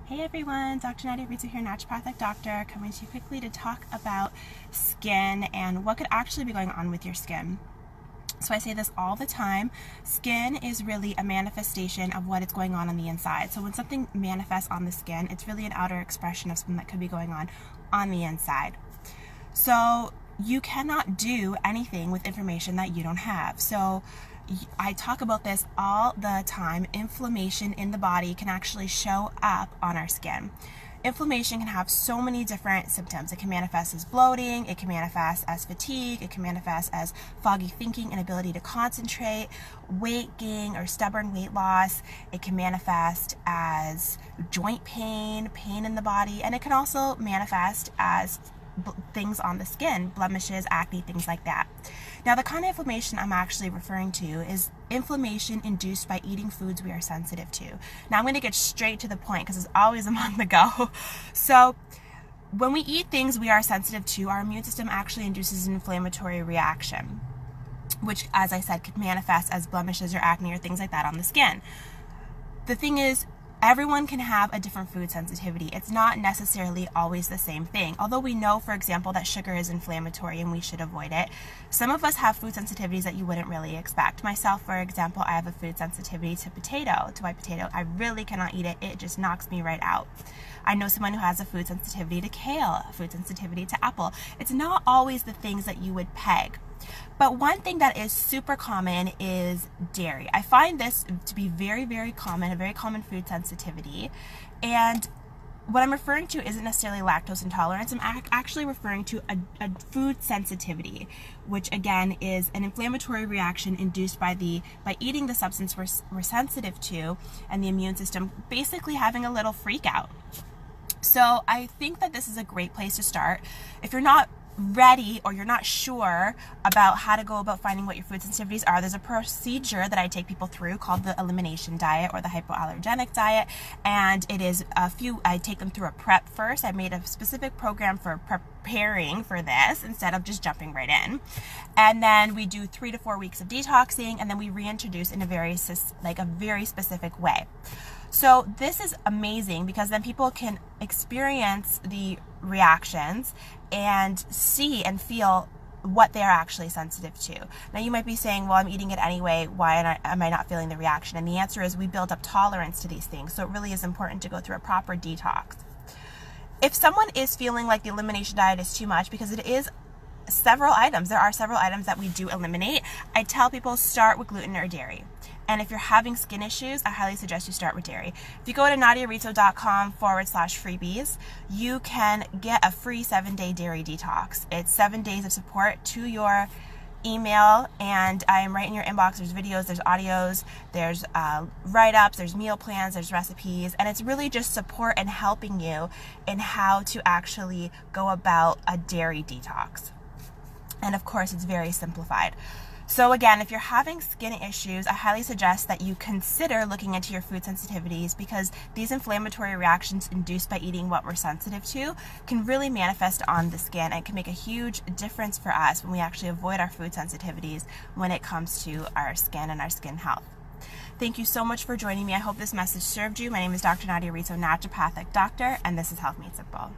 Hey everyone, Dr. Nadia Rizzo here, naturopathic doctor, coming to you quickly to talk about skin and what could actually be going on with your skin. So I say this all the time, skin is really a manifestation of what is going on the inside. So when something manifests on the skin, it's really an outer expression of something that could be going on the inside. So you cannot do anything with information that you don't have. So I talk about this all the time. Inflammation in the body can actually show up on our skin. Inflammation can have so many different symptoms. It can manifest as bloating, it can manifest as fatigue, it can manifest as foggy thinking, inability to concentrate, weight gain or stubborn weight loss. It can manifest as joint pain, pain in the body, and it can also manifest as things on the skin, blemishes, acne, things like that. Now, the kind of inflammation I'm actually referring to is inflammation induced by eating foods we are sensitive to. Now, I'm going to get straight to the point because it's always on the go. So, when we eat things we are sensitive to, our immune system actually induces an inflammatory reaction, which, as I said, could manifest as blemishes or acne or things like that on the skin. The thing is, everyone can have a different food sensitivity. It's not necessarily always the same thing. Although we know, for example, that sugar is inflammatory and we should avoid it, some of us have food sensitivities that you wouldn't really expect. Myself, for example, I have a food sensitivity to white potato. I really cannot eat it. It just knocks me right out. I know someone who has a food sensitivity to kale, a food sensitivity to apple. It's not always the things that you would peg. But one thing that is super common is dairy. I find this to be very, very common, a very common food sensitivity. And what I'm referring to isn't necessarily lactose intolerance. I'm actually referring to a food sensitivity, which again is an inflammatory reaction induced by eating the substance we're sensitive to, and the immune system basically having a little freak out. So I think that this is a great place to start. If you're not ready or you're not sure about how to go about finding what your food sensitivities are, there's a procedure that I take people through called the elimination diet or the hypoallergenic diet, and it is I take them through a prep first. I made a specific program for preparing for this instead of just jumping right in, and then we do 3 to 4 weeks of detoxing, and then we reintroduce in a very specific way. So this is amazing because then people can experience the reactions and see and feel what they're actually sensitive to. Now you might be saying, well, I'm eating it anyway, why am I not feeling the reaction? And the answer is we build up tolerance to these things, so it really is important to go through a proper detox. If someone is feeling like the elimination diet is too much, because it is several items, there are several items that we do eliminate, I tell people start with gluten or dairy. And if you're having skin issues, I highly suggest you start with dairy. If you go to nadiarizzo.com/freebies, you can get a free 7-day dairy detox. It's 7 days of support to your email, and I am right in your inbox. There's videos, there's audios, there's write-ups, there's meal plans, there's recipes, and it's really just support and helping you in how to actually go about a dairy detox. And of course, it's very simplified. So again, if you're having skin issues, I highly suggest that you consider looking into your food sensitivities, because these inflammatory reactions induced by eating what we're sensitive to can really manifest on the skin and can make a huge difference for us when we actually avoid our food sensitivities when it comes to our skin and our skin health. Thank you so much for joining me. I hope this message served you. My name is Dr. Nadia Rizzo, naturopathic doctor, and this is Health Made Simple.